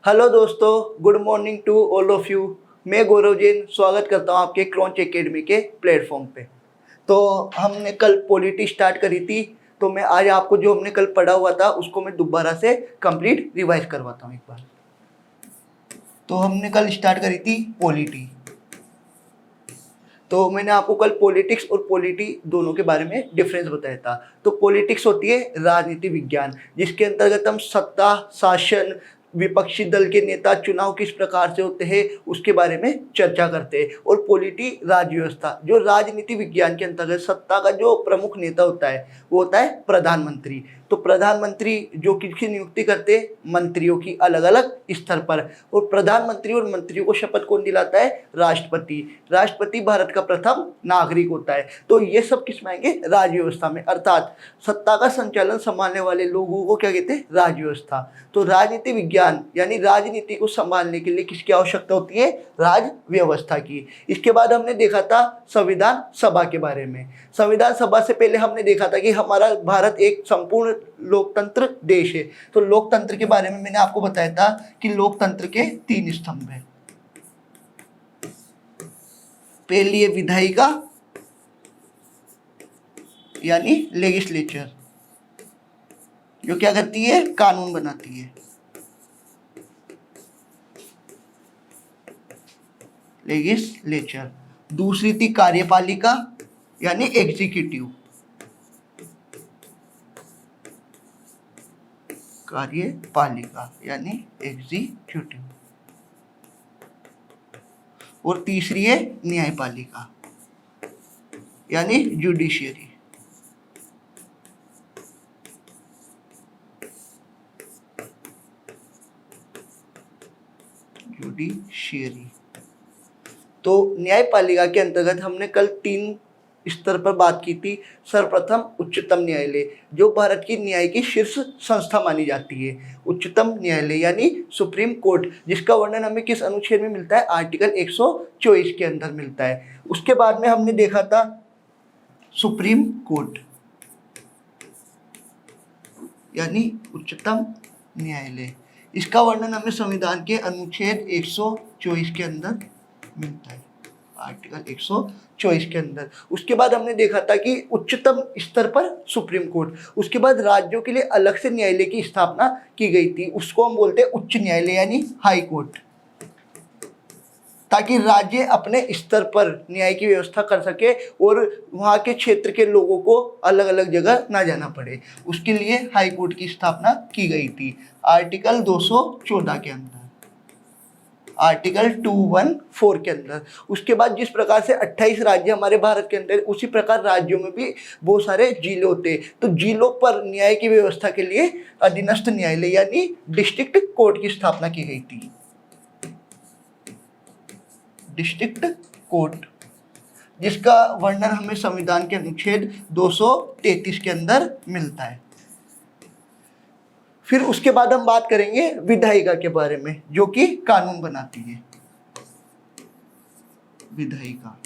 Hello दोस्तों, good morning to all of you. मैं गौरव जैन स्वागत करता हूं आपके क्रॉन्च एकेडमी के प्लेटफॉर्म पे। तो हमने कल पॉलिटी स्टार्ट करी थी, तो मैं आज आपको जो हमने कल पढ़ा हुआ था उसको मैं दोबारा से कंप्लीट रिवाइज करवाता हूं एक बार। तो हमने कल स्टार्ट करी थी पॉलिटी। तो मैंने आपको कल पॉलिटिक्स और पॉलिटी दोनों के बारे में डिफरेंस बताया था। तो पॉलिटिक्स होती है राजनीति विज्ञान, जिसके अंतर्गत हम सत्ता, शासन, विपक्षी दल के नेता, चुनाव किस प्रकार से होते हैं उसके बारे में चर्चा करते हैं। और पॉलिटी राज्य व्यवस्था, जो राजनीति विज्ञान के अंतर्गत सत्ता का जो प्रमुख नेता होता है वो होता है प्रधानमंत्री। तो प्रधानमंत्री जो किसकी नियुक्ति करते हैं, मंत्रियों की अलग अलग स्तर पर। और प्रधानमंत्री और मंत्रियों को शपथ कौन दिलाता है, राष्ट्रपति। राष्ट्रपति भारत का प्रथम नागरिक होता है। तो ये सब किसमें आएंगे, राज्य व्यवस्था में, अर्थात सत्ता का संचालन संभालने वाले लोगों को क्या कहते हैं, राज्य व्यवस्था। तो राजनीति विज्ञान यानी राजनीति को संभालने के लिए किसकी आवश्यकता होती है, राज व्यवस्था की। इसके बाद हमने देखा था संविधान सभा के बारे में। संविधान सभा से पहले हमने देखा था कि हमारा भारत एक संपूर्ण लोकतंत्र देश है। तो लोकतंत्र के बारे में मैंने आपको बताया था कि लोकतंत्र के 3 स्तंभ हैं। पहली है विधायिका यानी लेजिस्लेचर, जो क्या करती है, कानून बनाती है, लेजिस्लेचर। दूसरी थी कार्यपालिका यानी एग्जीक्यूटिव, कार्यपालिका यानी एग्जीक्यूटिव। और तीसरी है न्यायपालिका यानी जुडिशियरी। जुडिशियरी। तो न्यायपालिका के अंतर्गत हमने कल 3 स्तर पर बात की थी। सर्वप्रथम उच्चतम न्यायालय, जो भारत की न्याय की शीर्ष संस्था मानी जाती है। उच्चतम न्यायालय यानी सुप्रीम कोर्ट, जिसका वर्णन हमें किस अनुच्छेद में मिलता है, आर्टिकल 124 के अंदर मिलता है। उसके बाद में हमने देखा था सुप्रीम कोर्ट यानी उच्चतम न्यायालय। इसका वर्णन हमें संविधान के अनुच्छेद 124 के अंदर मिलता है, आर्टिकल 124 के अंदर। उसके बाद हमने देखा था कि उच्चतम स्तर पर सुप्रीम कोर्ट, उसके बाद राज्यों के लिए अलग से न्यायालय की स्थापना की गई थी, उसको हम बोलते हैं उच्च न्यायालय यानी हाई कोर्ट, ताकि राज्य अपने स्तर पर न्याय की व्यवस्था कर सके और वहाँ के क्षेत्र के लोगों को अलग अलग जगह ना जाना पड़े। उसके लिए हाई कोर्ट की स्थापना की गई थी आर्टिकल 214 के अंदर, आर्टिकल 214 के अंदर। उसके बाद जिस प्रकार से 28 राज्य हमारे भारत के अंदर, उसी प्रकार राज्यों में भी बहुत सारे जिले होते हैं। तो जिलों पर न्याय की व्यवस्था के लिए अधीनस्थ न्यायालय यानी डिस्ट्रिक्ट कोर्ट की स्थापना की गई थी, डिस्ट्रिक्ट कोर्ट, जिसका वर्णन हमें संविधान के अनुच्छेद 233 के अंदर मिलता है। फिर उसके बाद हम बात करेंगे विधायिका के बारे में, जो कि कानून बनाती है, विधायिका।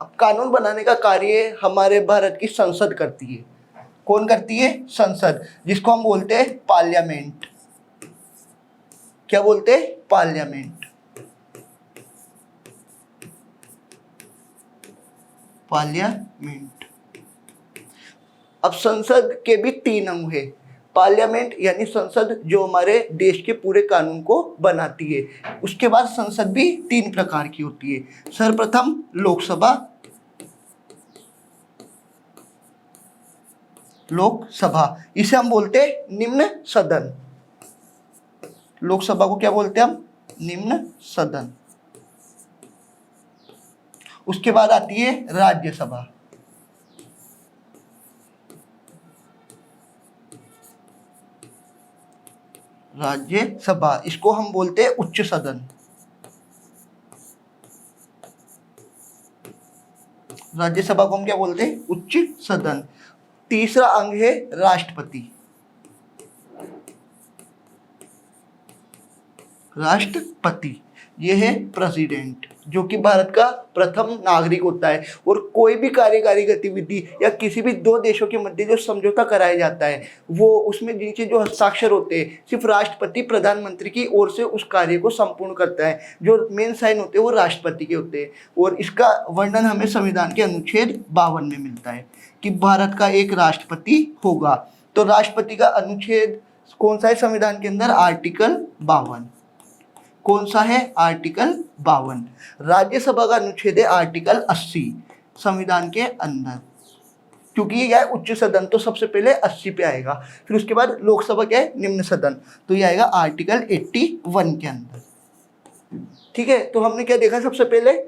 अब कानून बनाने का कार्य हमारे भारत की संसद करती है। कौन करती है, संसद, जिसको हम बोलते हैं पार्लियामेंट। क्या बोलते हैं, पार्लियामेंट, पार्लियामेंट। अब संसद के भी 3 अंग है। पार्लियामेंट यानी संसद, जो हमारे देश के पूरे कानून को बनाती है। उसके बाद संसद भी 3 प्रकार की होती है। सर्वप्रथम लोकसभा, लोकसभा इसे हम बोलते हैं निम्न सदन। लोकसभा को क्या बोलते हैं हम, निम्न सदन। उसके बाद आती है राज्यसभा, राज्यसभा, इसको हम बोलते हैं उच्च सदन। राज्यसभा को हम क्या बोलते हैं, उच्च सदन। तीसरा अंग है राष्ट्रपति, राष्ट्रपति, ये है प्रेसिडेंट। जो कि भारत का प्रथम नागरिक होता है। और कोई भी कार्यकारी गतिविधि या किसी भी दो देशों के मध्य जो समझौता कराया जाता है, वो उसमें नीचे जो हस्ताक्षर होते हैं सिर्फ राष्ट्रपति प्रधानमंत्री की ओर से उस कार्य को संपूर्ण करता है। जो मेन साइन होते हैं वो राष्ट्रपति के होते हैं। और इसका वर्णन हमें संविधान के अनुच्छेद 52 में मिलता है कि भारत का एक राष्ट्रपति होगा। तो राष्ट्रपति का अनुच्छेद कौन सा है संविधान के अंदर? आर्टिकल 52। कौन सा है? आर्टिकल 52। राज्यसभा का अनुच्छेद है आर्टिकल 80 संविधान के अंदर, क्योंकि ये क्या है? उच्च सदन, तो सबसे पहले 80 पे आएगा। फिर उसके बाद लोकसभा क्या है? निम्न सदन, तो ये आएगा आर्टिकल 81 के अंदर। ठीक है, तो हमने क्या देखा? सबसे पहले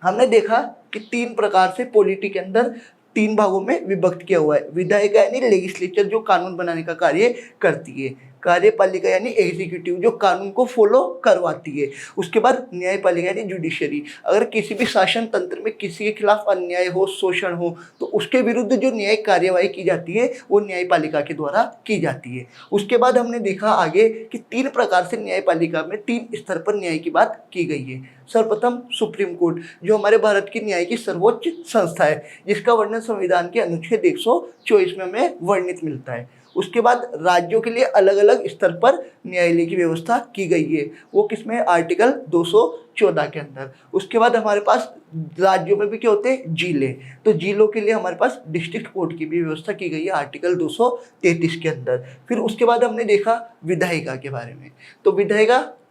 हमने देखा कि 3 प्रकार से पॉलिटी के अंदर 3 भागों में विभक्त किया हुआ है। विधायिका यानी लेजिस्लेचर जो कानून बनाने का कार्य करती है, कार्यपालिका यानी एग्जीक्यूटिव जो कानून को फॉलो करवाती है, उसके बाद न्यायपालिका यानी जुडिशरी, अगर किसी भी शासन तंत्र में किसी के खिलाफ अन्याय हो, शोषण हो, तो उसके विरुद्ध जो न्यायिक कार्यवाही की जाती है वो न्यायपालिका के द्वारा की जाती है। उसके बाद हमने देखा आगे कि 3 प्रकार से न्यायपालिका में 3 स्तर पर न्याय की बात की गई है। सर्वप्रथम सुप्रीम कोर्ट जो हमारे भारत की न्याय की सर्वोच्च संस्था है, जिसका वर्णन संविधान के अनुच्छेद 124 में हमें वर्णित मिलता है। उसके बाद राज्यों के लिए अलग अलग स्तर पर न्यायालय की व्यवस्था की गई है, वो किसमें? आर्टिकल 214 के अंदर। उसके बाद हमारे पास राज्यों में भी क्या होते हैं? जिले, तो जिलों के लिए हमारे पास डिस्ट्रिक्ट कोर्ट की भी व्यवस्था की गई है आर्टिकल 233 के अंदर। फिर उसके बाद हमने देखा विधायिका के बारे में। तो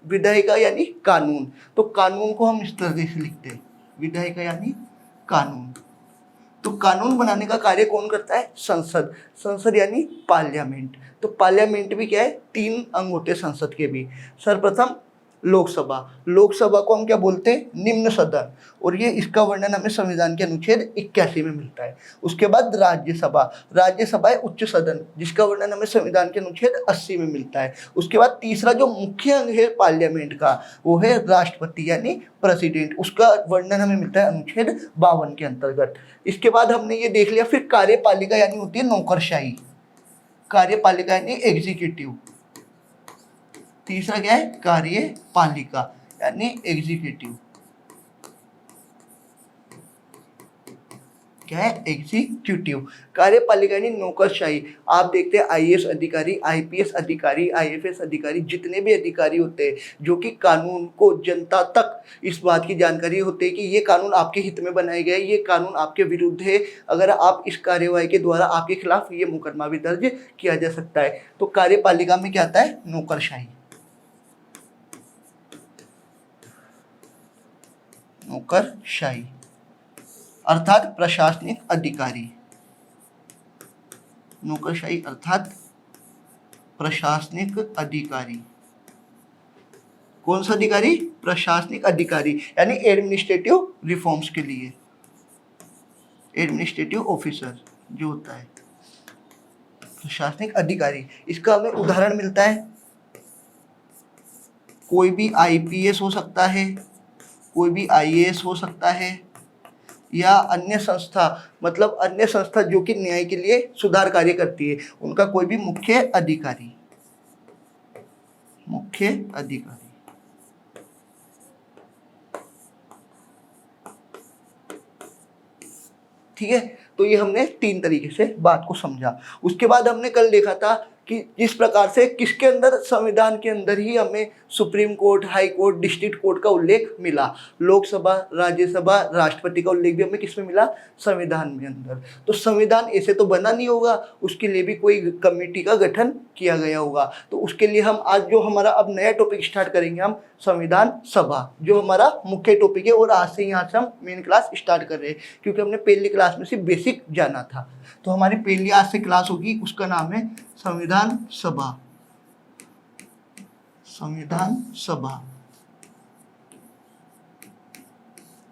विधायिका यानी कानून, तो कानून को हम इस तरह से लिखते हैं, विधायिका यानी कानून। तो कानून बनाने का कार्य कौन करता है? संसद। संसद यानी पार्लियामेंट। तो पार्लियामेंट भी क्या है? 3 अंग होते हैं संसद के भी। सर्वप्रथम लोकसभा, लोकसभा को हम क्या बोलते हैं? निम्न सदन, और ये इसका वर्णन हमें संविधान के अनुच्छेद 81 में मिलता है। उसके बाद राज्यसभा, राज्यसभा है उच्च सदन, जिसका वर्णन हमें संविधान के अनुच्छेद 80 में मिलता है। उसके बाद तीसरा जो मुख्य अंग है पार्लियामेंट का, वो है राष्ट्रपति यानी प्रेसिडेंट, उसका वर्णन हमें मिलता है अनुच्छेद 52 के अंतर्गत। इसके बाद हमने ये देख लिया। फिर कार्यपालिका यानी होती है नौकरशाही, कार्यपालिका यानी एग्जीक्यूटिव। तीसरा क्या है? कार्यपालिका यानी एग्जीक्यूटिव, क्या है? एग्जीक्यूटिव। कार्यपालिका यानी नौकरशाही। आप देखते हैं आईएएस अधिकारी, आईपीएस अधिकारी, आईएफएस अधिकारी, जितने भी अधिकारी होते हैं जो कि कानून को जनता तक इस बात की जानकारी होती है कि ये कानून आपके हित में बनाए गए, ये कानून आपके विरुद्ध है, अगर आप इस कार्यवाही के द्वारा आपके खिलाफ ये मुकदमा भी दर्ज किया जा सकता है। तो कार्यपालिका में क्या आता है? नौकरशाही, नौकरशाही अर्थात प्रशासनिक अधिकारी, नौकरशाही अर्थात प्रशासनिक अधिकारी। कौन सा अधिकारी? प्रशासनिक अधिकारी, यानी एडमिनिस्ट्रेटिव रिफॉर्म्स के लिए एडमिनिस्ट्रेटिव ऑफिसर जो होता है प्रशासनिक अधिकारी। इसका हमें उदाहरण मिलता है, कोई भी आईपीएस हो सकता है, कोई भी आईएएस हो सकता है, या अन्य संस्था, मतलब अन्य संस्था जो कि न्याय के लिए सुधार कार्य करती है, उनका कोई भी मुख्य अधिकारी, मुख्य अधिकारी। ठीक है, तो ये हमने 3 तरीके से बात को समझा। उसके बाद हमने कल देखा था कि जिस प्रकार से किसके अंदर, संविधान के अंदर ही हमें supreme court, high court, district court का उल्लेख मिला। लोकसभा, राज्यसभा, राष्ट्रपति का उल्लेख भी हमें किसमें मिला? संविधान में अंदर। तो संविधान ऐसे तो बना नहीं होगा, उसके लिए भी कोई कमेटी का गठन किया गया होगा। तो उसके लिए हम आज जो हमारा अब नया टॉपिक स्टार्ट करेंगे, हम संविधान सभा, जो हमारा मुख्य टॉपिक है। और आज से यहाँ से हम मेन क्लास स्टार्ट कर रहे हैं, क्योंकि हमने पहली क्लास में सिर्फ बेसिक जाना था। तो हमारी पहली आज से क्लास होगी, उसका नाम है संविधान सभा। संविधान सभा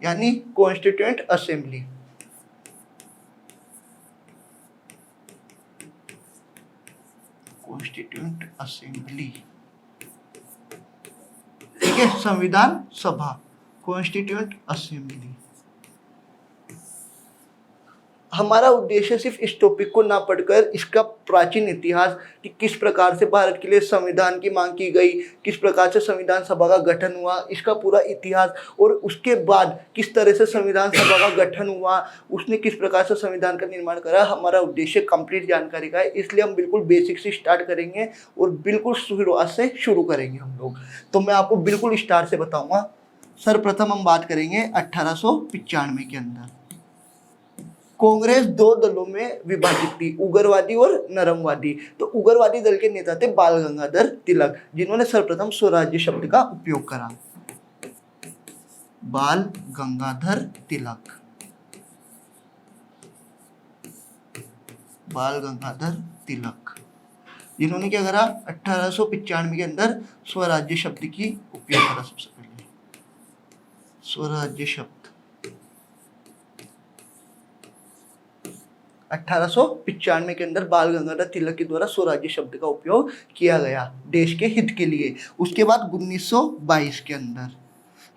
यानी कॉन्स्टिट्यूएंट असेंबली। कॉन्स्टिट्यूएंट असेंबली, ठीक है, संविधान सभा, कॉन्स्टिट्यूएंट असेंबली। हमारा उद्देश्य सिर्फ इस टॉपिक को ना पढ़कर इसका प्राचीन इतिहास कि किस प्रकार से भारत के लिए संविधान की मांग की गई, किस प्रकार से संविधान सभा का गठन हुआ, इसका पूरा इतिहास, और उसके बाद किस तरह से संविधान सभा का गठन हुआ, उसने किस प्रकार से संविधान का निर्माण करा, हमारा उद्देश्य कंप्लीट जानकारी का है। इसलिए हम बिल्कुल बेसिक से स्टार्ट करेंगे और बिल्कुल शुरुआत से शुरू करेंगे हम लोग। तो मैं आपको बिल्कुल स्टार्ट से बताऊंगा। सर्वप्रथम हम बात करेंगे 1895 के अंदर कांग्रेस दो दलों में विभाजित थी, उग्रवादी और नरमवादी। तो उग्रवादी दल के नेता थे बाल गंगाधर तिलक, जिन्होंने सर्वप्रथम स्वराज्य शब्द का उपयोग करा। बाल गंगाधर तिलक, बाल गंगाधर तिलक, जिन्होंने क्या करा, 1895 के अंदर स्वराज्य शब्द की उपयोग करा। सबसे पहले स्वराज्य शब्द 1895 के अंदर बाल गंगाधर तिलक के द्वारा स्वराज्य शब्द का उपयोग किया गया देश के हित के लिए। उसके बाद 1922 के अंदर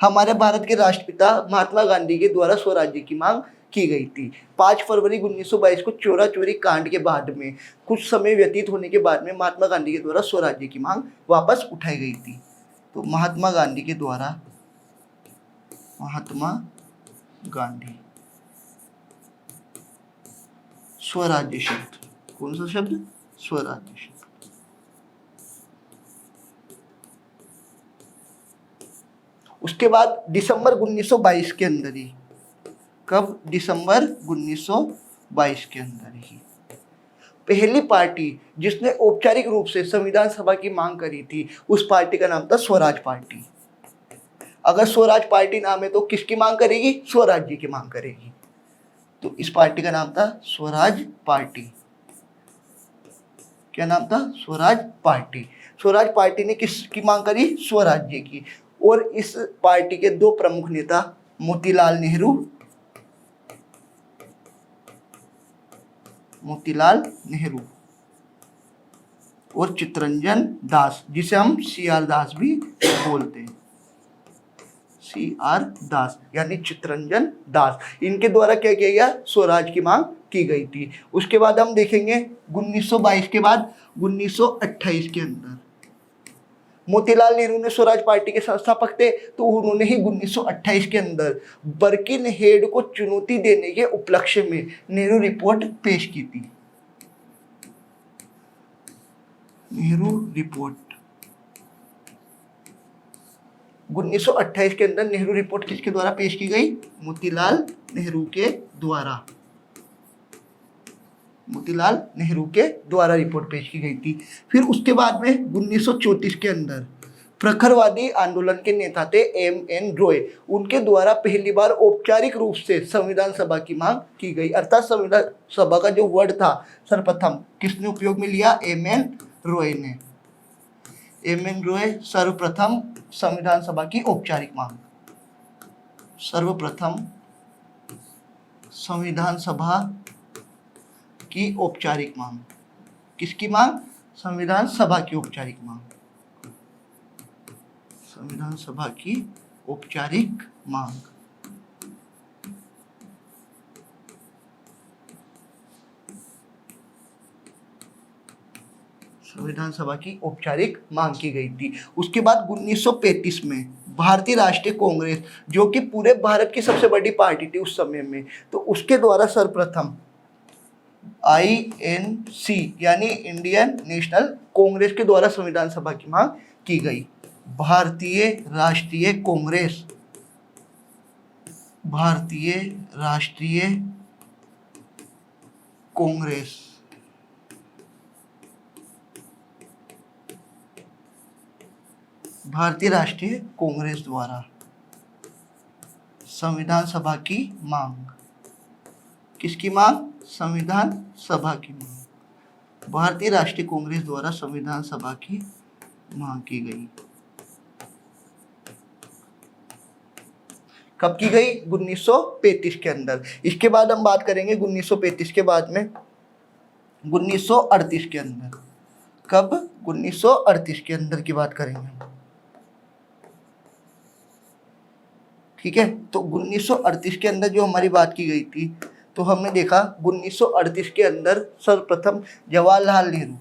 हमारे भारत के राष्ट्रपिता महात्मा गांधी के द्वारा स्वराज्य की मांग की गई थी। 5 फरवरी 1922 को चोरा चोरी कांड के बाद में कुछ समय व्यतीत होने के बाद में महात्मा गांधी के द्वारा स्वराज्य की मांग वापस उठाई गई थी। तो महात्मा गांधी के द्वारा, महात्मा गांधी स्वराज्य शब्द, कौन सा शब्द, स्वराज्य शब्द। उसके बाद दिसंबर 1922 के अंदर ही, कब, दिसंबर 1922 के अंदर ही पहली पार्टी जिसने औपचारिक रूप से संविधान सभा की मांग करी थी, उस पार्टी का नाम था स्वराज पार्टी। अगर स्वराज पार्टी नाम है तो किसकी मांग करेगी, स्वराज्य की मांग करेगी। तो इस पार्टी का नाम था स्वराज पार्टी। क्या नाम था, स्वराज पार्टी। स्वराज पार्टी ने किसकी मांग करी, स्वराज्य की। और इस पार्टी के दो प्रमुख नेता मोतीलाल नेहरू, मोतीलाल नेहरू और चित्तरंजन दास, जिसे हम CR दास भी बोलते हैं, CR दास यानी चित्तरंजन दास। इनके द्वारा क्या किया गया, स्वराज की मांग की गई थी। उसके बाद हम देखेंगे 1922 के बाद 1928 के अंदर मोतीलाल नेहरू ने स्वराज पार्टी के संस्थापक थे, तो उन्होंने ही 1928 के अंदर बर्किनहेड को चुनौती देने के उपलक्ष्य में नेहरू रिपोर्ट पेश की थी। नेहरू रिपोर्ट 1928 के अंदर नेहरू रिपोर्ट किसके द्वारा पेश की गई, मोतीलाल नेहरू के द्वारा, मोतीलाल नेहरू के द्वारा रिपोर्ट पेश की गई थी। फिर उसके बाद में 1934 के अंदर प्रखरवादी आंदोलन के नेता थे MN रॉय, उनके द्वारा पहली बार औपचारिक रूप से संविधान सभा की मांग की गई। अर्थात संविधान सभा का जो वर्ड था सर्वप्रथम किसने उपयोग में लिया, MN रॉय ने। MN रॉय सर्वप्रथम संविधान सभा की औपचारिक मांग, सर्वप्रथम संविधान सभा की औपचारिक मांग, किसकी मांग, संविधान सभा की औपचारिक मांग, संविधान सभा की औपचारिक मांग। संविधान सभा की औपचारिक मांग की गई थी। उसके बाद 1935 में भारतीय राष्ट्रीय कांग्रेस, जो कि पूरे भारत की सबसे बड़ी पार्टी थी उस समय में, तो उसके द्वारा सर्वप्रथम INC यानी इंडियन नेशनल कांग्रेस के द्वारा संविधान सभा की मांग की गई। भारतीय राष्ट्रीय कांग्रेस, भारतीय राष्ट्रीय कांग्रेस, भारतीय राष्ट्रीय कांग्रेस द्वारा संविधान सभा की मांग, किसकी मांग, संविधान सभा की मांग, भारतीय राष्ट्रीय कांग्रेस द्वारा संविधान सभा की मांग की गई। कब की गई, 1935 के अंदर। इसके बाद हम बात करेंगे 1935 के बाद में 1938 के अंदर। कब, 1938 के अंदर की बात करेंगे, ठीक है। तो 1938 के अंदर जो हमारी बात की गई थी तो हमने देखा 1938 के अंदर सर्वप्रथम जवाहरलाल नेहरू,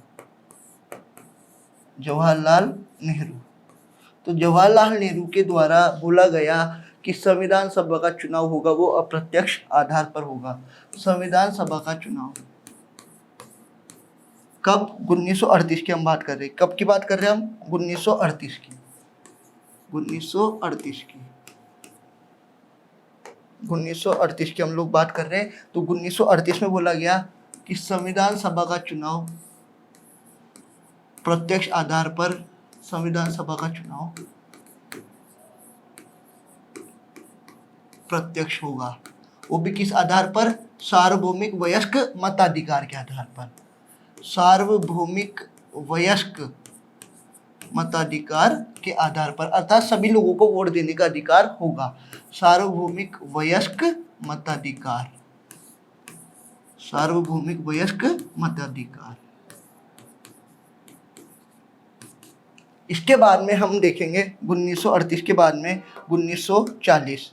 तो जवाहरलाल नेहरू के द्वारा बोला गया कि संविधान सभा का चुनाव होगा वो अप्रत्यक्ष आधार पर होगा। संविधान सभा का चुनाव कब? 1938 की हम बात कर रहे हैं। कब की बात कर रहे हैं हम? 1938 की। 1938 की हम लोग बात कर रहे हैं। तो 1938 में बोला गया कि संविधान सभा का चुनाव प्रत्यक्ष आधार पर, संविधान सभा का चुनाव प्रत्यक्ष होगा। वो भी किस आधार पर? सार्वभौमिक वयस्क मताधिकार के आधार पर। सार्वभौमिक वयस्क मताधिकार के आधार पर, अर्थात सभी लोगों को वोट देने का अधिकार होगा। सार्वभौमिक वयस्क मताधिकार, सार्वभौमिक वयस्क मताधिकार। इसके बाद में हम देखेंगे 1938 के बाद में 1940।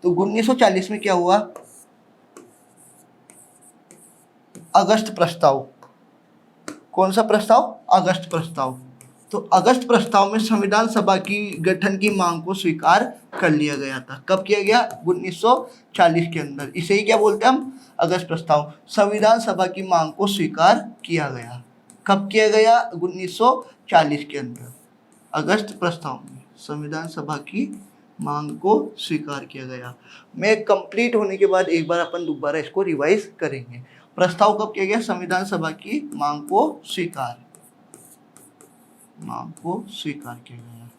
तो 1940 में क्या हुआ? अगस्त प्रस्ताव। कौन सा प्रस्ताव? अगस्त प्रस्ताव। तो अगस्त प्रस्ताव में संविधान सभा की गठन की मांग को स्वीकार कर लिया गया था। कब किया गया? 1940 के अंदर। इसे ही क्या बोलते हैं हम? अगस्त प्रस्ताव। संविधान सभा की मांग को स्वीकार किया गया। कब किया गया? 1940 के अंदर। अगस्त प्रस्ताव में संविधान सभा की मांग को स्वीकार किया गया। मैं कंप्लीट होने के बाद एक बार अपन दोबारा इसको रिवाइज करेंगे। प्रस्ताव कब किया गया? संविधान सभा की मांग को स्वीकार किया गया।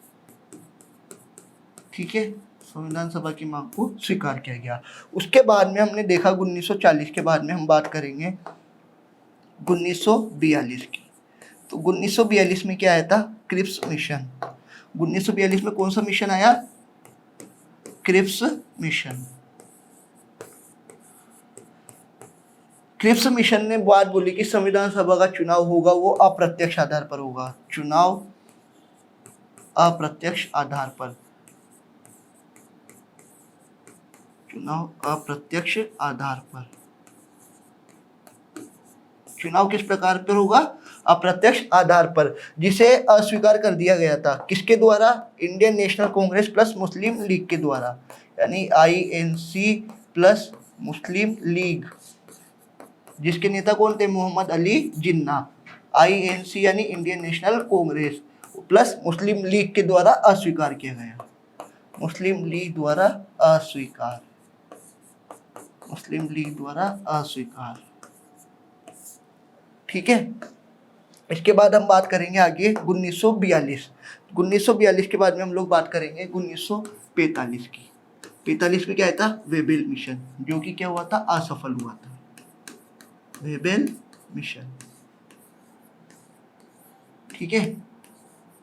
ठीक है, संविधान सभा की मांग को स्वीकार किया गया। उसके बाद में हमने देखा 1940 के बाद में हम बात करेंगे 1942 की। तो 1942 में क्या आया था? Cripps mission. 1942 में कौन सा मिशन आया? Cripps mission. क्रिप्स मिशन ने बात बोली कि संविधान सभा का चुनाव होगा वो अप्रत्यक्ष आधार पर होगा। चुनाव अप्रत्यक्ष आधार पर, चुनाव अप्रत्यक्ष आधार पर। चुनाव किस प्रकार पर होगा? अप्रत्यक्ष आधार पर, जिसे अस्वीकार कर दिया गया था। किसके द्वारा? इंडियन नेशनल कांग्रेस प्लस मुस्लिम लीग के द्वारा, यानी INC प्लस मुस्लिम लीग, जिसके नेता कौन थे? मोहम्मद अली जिन्ना। INC यानी इंडियन नेशनल कांग्रेस प्लस मुस्लिम लीग के द्वारा अस्वीकार किया गया। मुस्लिम लीग द्वारा अस्वीकार, मुस्लिम लीग द्वारा अस्वीकार। ठीक है, इसके बाद हम बात करेंगे आगे 1942। 1942 के बाद में हम लोग बात करेंगे 1945 की। 45 में क्या आया था? वेबेल मिशन, जो कि क्या हुआ था? असफल हुआ था। वेबेल मिशन। ठीक है,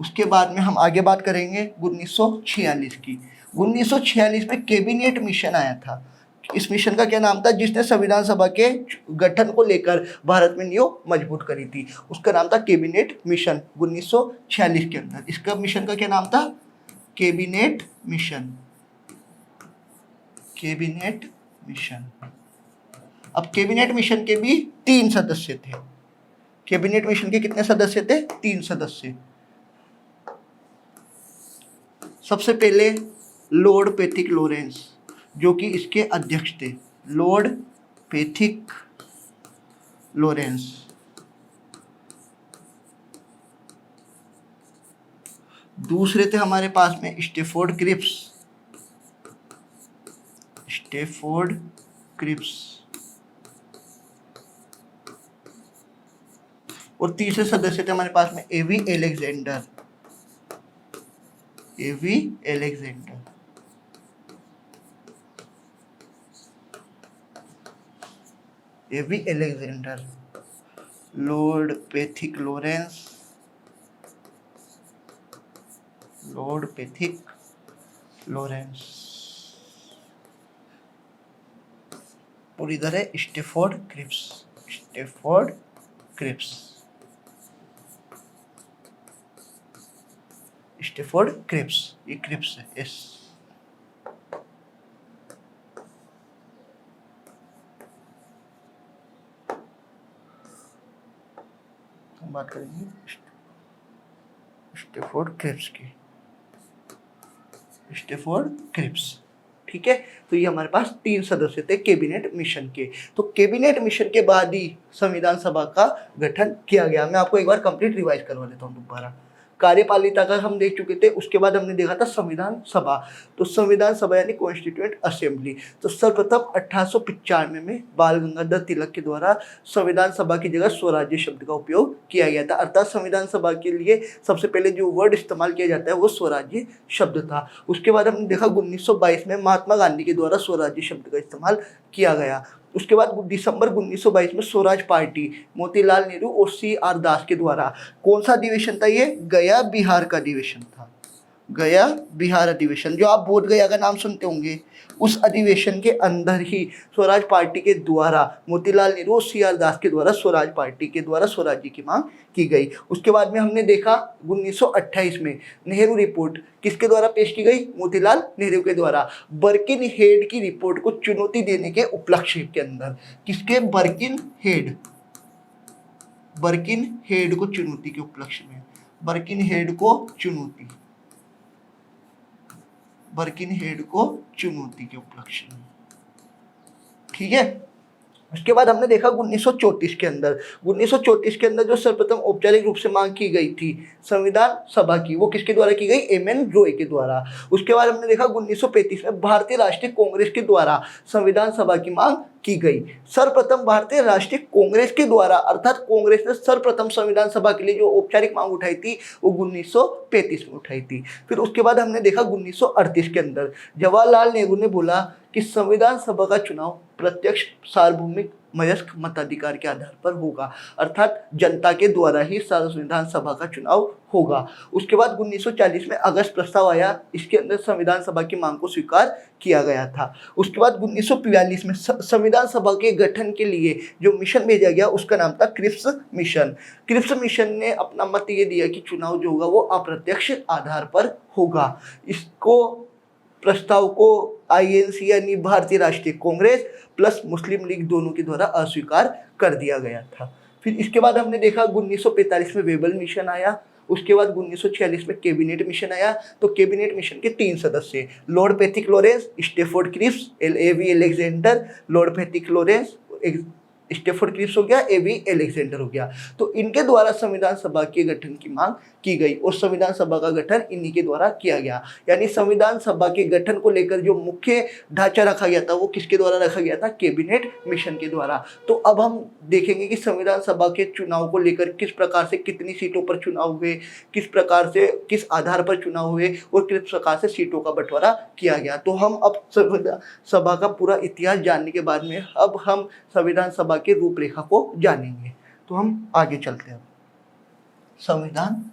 उसके बाद में हम आगे बात करेंगे 1946 की। 1946 में कैबिनेट मिशन आया था। इस मिशन का क्या नाम था? जिसने संविधान सभा के गठन को लेकर भारत में नींव मजबूत करी थी, उसका नाम था कैबिनेट मिशन 1946 के अंदर। इसका मिशन का क्या नाम था? Cabinet mission. Cabinet mission. अब कैबिनेट मिशन के भी 3 सदस्य थे। कैबिनेट मिशन के कितने सदस्य थे? 3 सदस्य। सबसे पहले लॉर्ड पैथिक लॉरेंस, जो कि इसके अध्यक्ष थे। Lord Pethick Lawrence. दूसरे थे हमारे पास में स्टैफोर्ड क्रिप्स। Stafford Cripps. और तीसरे सदस्य थे हमारे पास में AV Alexander. AV Alexander. AV Alexander, Lord Pethick Lawrence, Lord Pethick Lawrence, और इधर है Stafford Cripps. Stafford Cripps. Stafford Cripps, ये क्रिप्स है। यस। हम बात करेंगे स्टैफोर्ड क्रिप्स की, स्टैफोर्ड क्रिप्स। ठीक है, तो ये हमारे पास 3 सदस्य थे कैबिनेट मिशन के। तो कैबिनेट मिशन के बाद ही संविधान सभा का गठन किया गया। मैं आपको एक बार कंप्लीट रिवाइज करवा देता हूँ दोबारा। कार्यपालिका का हम देख चुके थे, उसके बाद हमने देखा था संविधान सभा। तो संविधान सभा यानी कॉन्स्टिट्यूएंट असेंबली। तो सर्वप्रथम 1895 में बाल गंगाधर तिलक के द्वारा संविधान सभा की जगह स्वराज्य शब्द का उपयोग किया गया था। अर्थात संविधान सभा के लिए सबसे पहले जो वर्ड इस्तेमाल किया जाता है वो स्वराज्य शब्द था। उसके बाद हमने देखा 1922 में महात्मा गांधी के द्वारा स्वराज्य शब्द का इस्तेमाल किया गया। उसके बाद दिसंबर 1922 में स्वराज पार्टी मोतीलाल नेहरू और CR दास के द्वारा, कौन सा अधिवेशन था ये? गया बिहार का अधिवेशन था। गया बिहार अधिवेशन, जो आप बोध गया का नाम सुनते होंगे, उस अधिवेशन के अंदर ही स्वराज पार्टी के द्वारा मोतीलाल नेहरू और CR दास के द्वारा स्वराज पार्टी के द्वारा स्वराज्य की मांग की गई। उसके बाद में हमने देखा 1928 में नेहरू रिपोर्ट किसके द्वारा पेश की गई? मोतीलाल नेहरू के द्वारा। बर्किन हेड की रिपोर्ट को चुनौती देने के उपलक्ष्य के अंदर, किसके? बर्किन हेड को चुनौती के उपलक्ष्य में, बर्किन हेड को चुनौती के उपलक्ष्य में। ठीक है, उसके बाद हमने देखा 1934 के अंदर, 1934 के अंदर जो सर्वप्रथम औपचारिक रूप से मांग की गई थी संविधान सभा की, वो किसके द्वारा की गई? MN रॉय के द्वारा। उसके बाद हमने देखा 1935 में भारतीय राष्ट्रीय कांग्रेस के द्वारा संविधान सभा की मांग की गई। सर्वप्रथम भारतीय राष्ट्रीय कांग्रेस के द्वारा, अर्थात कांग्रेस ने सर्वप्रथम संविधान सभा के लिए जो औपचारिक मांग उठाई थी वो 1935 में उठाई थी। फिर उसके बाद हमने देखा 1938 के अंदर जवाहरलाल नेहरू ने बोला कि संविधान सभा का चुनाव प्रत्यक्ष सार्वभौमिक वयस्क मताधिकार के आधार पर होगा, अर्थात जनता के द्वारा ही संविधान सभा का चुनाव होगा। उसके बाद 1940 में अगस्त प्रस्ताव आया, इसके अंदर संविधान सभा की मांग को स्वीकार किया गया था। उसके बाद 1942 में संविधान सभा के गठन के लिए जो मिशन भेजा गया उसका नाम था क्रिप्स मिशन। क्रिप्स मिशन ने अपना मत ये दिया कि चुनाव जो होगा वो अप्रत्यक्ष आधार पर होगा। इसको प्रस्ताव को INC यानी भारतीय राष्ट्रीय कांग्रेस प्लस मुस्लिम लीग दोनों के द्वारा अस्वीकार कर दिया गया था। फिर इसके बाद हमने देखा 1945 में वेबल मिशन आया। उसके बाद 1946 में कैबिनेट मिशन आया। तो कैबिनेट मिशन के 3 सदस्य, Lord Pethick Lawrence, Stafford Cripps, LAV Alexander, Lord Pethick Lawrence, Stafford Cripps हो गया, AV अलेक्जेंडर हो गया। तो इनके द्वारा संविधान सभा के गठन की मांग की गई और संविधान सभा का गठन इन्हीं के द्वारा किया गया। यानी संविधान सभा के गठन को लेकर जो मुख्य ढांचा रखा गया था वो किसके द्वारा रखा गया था? कैबिनेट मिशन के द्वारा। तो अब हम देखेंगे कि संविधान सभा के चुनाव को लेकर किस प्रकार से कितनी सीटों पर चुनाव हुए, किस प्रकार से किस आधार पर चुनाव हुए और किस प्रकार से सीटों का बंटवारा किया गया। तो हम अब संविधान सभा का पूरा इतिहास जानने के बाद में अब हम संविधान सभा के रूपरेखा को जानेंगे। तो हम आगे चलते हैं। संविधान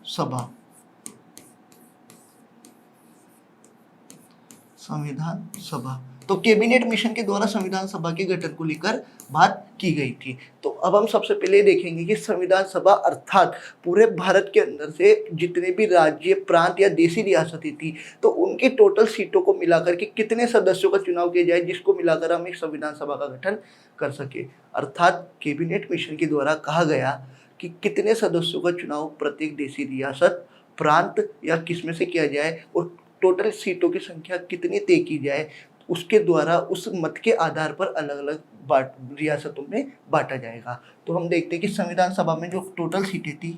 सभा, तो कैबिनेट मिशन के द्वारा संविधान सभा के गठन को लेकर बात की गई थी। तो अब हम सबसे पहले देखेंगे कि संविधान सभा अर्थात पूरे भारत के अंदर से जितने भी राज्य, प्रांत या देशी रियासतें थी तो उनकी टोटल सीटों को मिलाकर के कितने सदस्यों का चुनाव किया जाए जिसको मिलाकर हम एक संविधान सभा का गठन कर सके। अर्थात कैबिनेट मिशन के द्वारा कहा गया कि कितने सदस्यों का चुनाव प्रत्येक देशी रियासत, प्रांत या किसमें से किया जाए और टोटल सीटों की संख्या कितनी तय की जाए, उसके द्वारा उस मत के आधार पर अलग अलग रियासतों में बांटा जाएगा। तो हम देखते हैं कि संविधान सभा में जो टोटल सीटें थी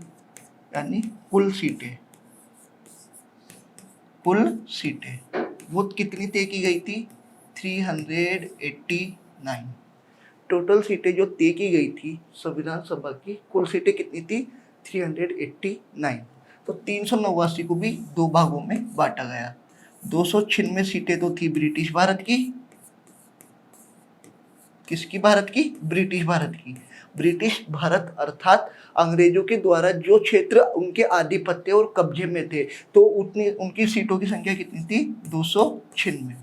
यानी कुल सीटें वो कितनी तय की गई थी? 389। टोटल सीटें जो तय की गई थी संविधान सभा की, कुल सीटें कितनी थी? 389। तो 389 को भी 2 भागों में बांटा गया। 296 सीटें तो थी ब्रिटिश भारत की, किसकी भारत की? ब्रिटिश भारत की। ब्रिटिश भारत अर्थात अंग्रेजों के द्वारा जो क्षेत्र उनके आधिपत्य और कब्जे में थे तो उतनी उनकी सीटों की संख्या कितनी थी? 296।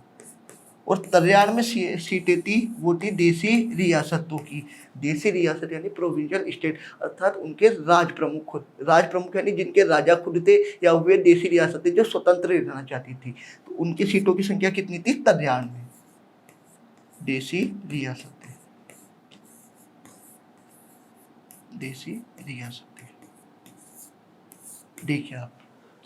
और 93 सीटें थी वो थी देशी रियासतों की। देशी रियासत यानी प्रोविंशियल स्टेट, अर्थात उनके राज प्रमुख यानी जिनके राजा खुद थे या वे देशी रियासतें जो स्वतंत्र रहना चाहती थी तो उनकी सीटों की संख्या कितनी थी? 93 देशी रियासतें। देखिए आप,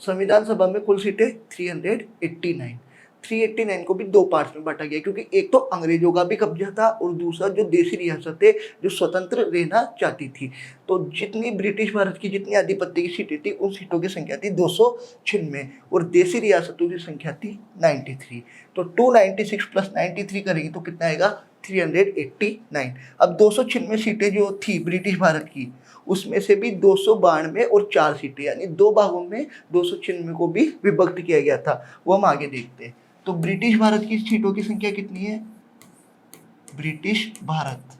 संविधान सभा में कुल सीटें 389। 389 को भी दो पार्ट्स में बांटा गया, क्योंकि एक तो अंग्रेजों का भी कब्जा था और दूसरा जो देसी रियासतें जो स्वतंत्र रहना चाहती थी। तो जितनी ब्रिटिश भारत की जितनी आधिपत्य की सीटें थी, उन सीटों की संख्या थी 296 और देसी रियासतों की संख्या थी 93। तो 296 प्लस 93 करेंगे तो कितना आएगा, 389। अब 296 सीटें जो थी ब्रिटिश भारत की, उसमें से भी 292 और 4 सीटें, यानी दो भागों में 296 को भी विभक्त किया गया था। वो हम आगे देखते हैं। तो ब्रिटिश भारत की सीटों की संख्या कितनी है, ब्रिटिश भारत,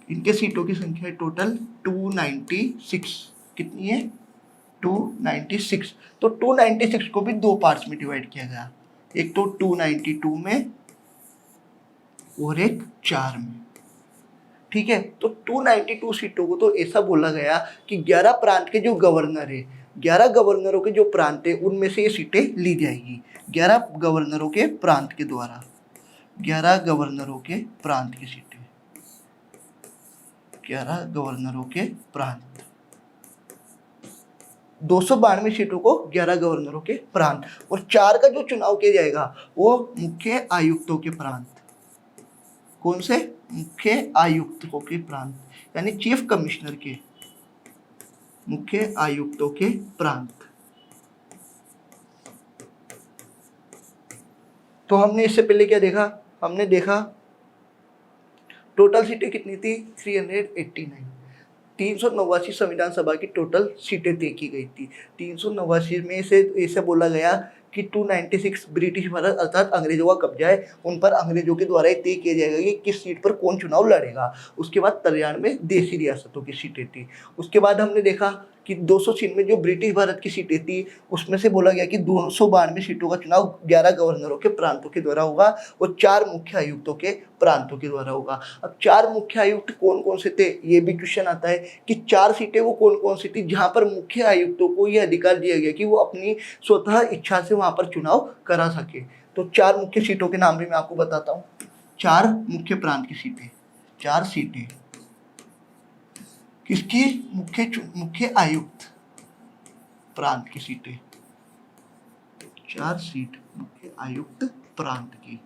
इनके सीटों की संख्या है टोटल 296। कितनी है, 296। तो 296 को भी दो पार्ट्स में डिवाइड किया गया, एक तो 292 में और एक 4 में। ठीक है, तो 292 सीटों को तो ऐसा बोला गया कि 11 प्रांत के जो गवर्नर है, 11 गवर्नरों के जो प्रांत है, उनमें से ये सीटें ली जाएगी। 11 गवर्नरों के प्रांत के द्वारा, 11 गवर्नरों के प्रांत की सीटें, 11 गवर्नरों के प्रांत, 292 सीटों को 11 गवर्नरों के प्रांत, और 4 का जो चुनाव किया जाएगा वो मुख्य आयुक्तों के प्रांत। कौन से, मुख्य आयुक्तों के प्रांत, यानी चीफ कमिश्नर के, मुख्य आयुक्तों के प्रांत। तो हमने इससे पहले क्या देखा, हमने देखा टोटल सीटें कितनी थी, 389। 389 संविधान सभा की टोटल सीटें तय की गई थी। 389 में से ऐसे बोला गया कि 296 ब्रिटिश भारत अर्थात अंग्रेजों का कब्जा है, उन पर अंग्रेजों के द्वारा तय किया जाएगा कि किस सीट पर कौन चुनाव लड़ेगा। उसके बाद 93 देसी रियासतों की सीटें थी। उसके बाद हमने देखा कि 296 जो ब्रिटिश भारत की सीटें थी, उसमें से बोला गया कि 292 सीटों का चुनाव 11 गवर्नरों के प्रांतों के द्वारा होगा और 4 मुख्य आयुक्तों के प्रांतों के द्वारा होगा। अब 4 मुख्य आयुक्त कौन कौन से थे, ये भी क्वेश्चन आता है कि 4 सीटें वो कौन कौन सी थी जहां पर मुख्य आयुक्तों को यह अधिकार दिया गया कि वो अपनी स्वतः इच्छा से वहां पर चुनाव करा सके। तो 4 मुख्य सीटों के नाम भी मैं आपको बताता हूँ। 4 मुख्य प्रांत की सीटें, 4 सीटें किसकी, मुख्य आयुक्त प्रांत की सीटें, 4 सीट मुख्य आयुक्त प्रांत की,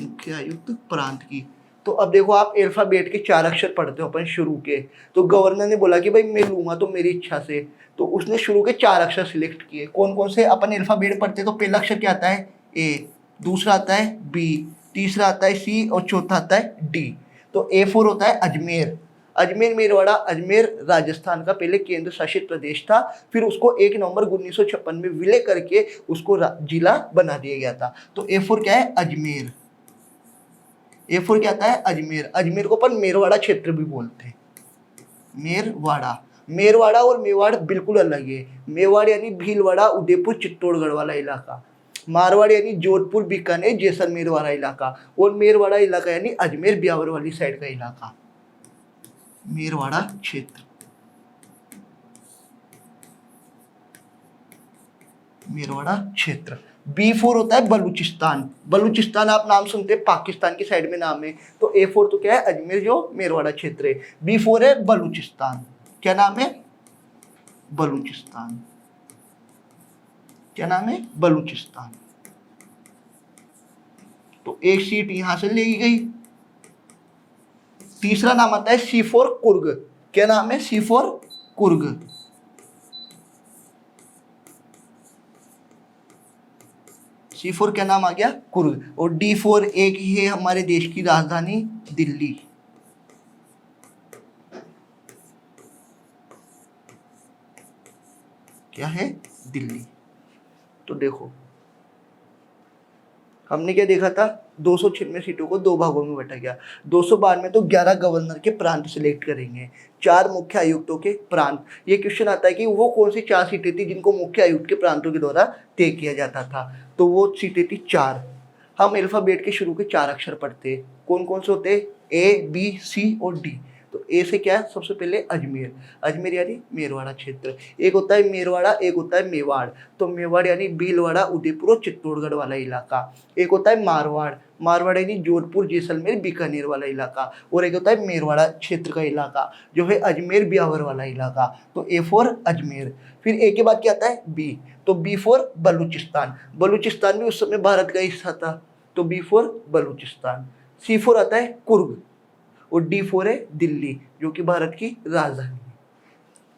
मुख्य आयुक्त प्रांत की। तो अब देखो, आप अल्फाबेट के 4 अक्षर पढ़ते हो अपन शुरू के, तो गवर्नर ने बोला कि भाई मैं लूंगा तो मेरी इच्छा से, तो उसने शुरू के 4 अक्षर सिलेक्ट किए। कौन कौन से, अपन अल्फाबेट पढ़ते तो पहला अक्षर क्या आता है, ए, दूसरा आता है बी, तीसरा आता है सी और चौथा आता है डी। तो A4 होता है अजमेर। अजमेर मेरवाड़ा, अजमेर राजस्थान का पहले केंद्र शासित प्रदेश था, फिर उसको 1 नवंबर 1956 में विलय करके उसको जिला बना दिया गया था। तो A4 क्या है, अजमेर। A4 क्या आता है, अजमेर। अजमेर को अपन मेरवाड़ा क्षेत्र भी बोलते हैं, मेरवाड़ा। मेरवाड़ा और मेवाड़ बिल्कुल अलग है। मेवाड़ यानी भीलवाड़ा, उदयपुर, चित्तौड़गढ़ वाला इलाका। मारवाड़ यानी जोधपुर, बीकानेर, जैसलमेर वाला इलाका। और मेरवाड़ा इलाका यानी अजमेर, ब्यावर वाली साइड का इलाका, मेरवाड़ा क्षेत्र, मेरवाड़ा क्षेत्र। B4 होता है बलूचिस्तान। बलूचिस्तान आप नाम सुनते हैं, पाकिस्तान की साइड में नाम है। तो A4 तो क्या है, अजमेर जो मेरवाड़ा क्षेत्र है। B4 है बलूचिस्तान। क्या नाम है, बलूचिस्तान। क्या नाम है, बलूचिस्तान। तो एक सीट यहां से ले गई। तीसरा नाम आता है C4 कुर्ग। क्या नाम है, C4 कुर्ग। C4 क्या नाम आ गया, कुर्ग। और D4 एक ही है हमारे देश की राजधानी दिल्ली। क्या है, दिल्ली। तो देखो हमने क्या देखा था, 296 सीटों को दो भागों में बांटा गया। 292 में तो 11 गवर्नर के प्रांत सिलेक्ट करेंगे, 4 मुख्य आयुक्तों के प्रांत। ये क्वेश्चन आता है कि वो कौन सी 4 सीटें थी जिनको मुख्य आयुक्त के प्रांतों के द्वारा तय किया जाता था। तो वो सीटें थी 4। हम अल्फाबेट के शुरू के 4 अक्षर पढ़ते, कौन कौन से होते, A B C और D। तो ए से क्या है, सबसे पहले अजमेर, अजमेर यानी मेरवाड़ा क्षेत्र। एक होता है मेरवाड़ा, एक होता है मेवाड़। तो मेवाड़ यानी भीलवाड़ा, उदयपुर और चित्तौड़गढ़ वाला इलाका। एक होता है मारवाड़, मारवाड़ यानी जोधपुर, जैसलमेर, बीकानेर वाला इलाका। और एक होता है मेरवाड़ा क्षेत्र का इलाका जो है अजमेर, ब्यावर वाला इलाका। तो ए फॉर अजमेर। फिर ए के बाद क्या आता है, बी। तो बी फॉर बलूचिस्तान, बलूचिस्तान भी उस समय भारत का हिस्सा था, तो B for Balochistan. C for आता है कुर्ग, और डी फॉर है दिल्ली जो कि भारत की राजधानी है।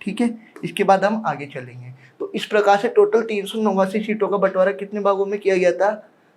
ठीक है, इसके बाद हम आगे चलेंगे। तो इस प्रकार से टोटल 389 सीटों का बंटवारा कितने भागों में किया गया था,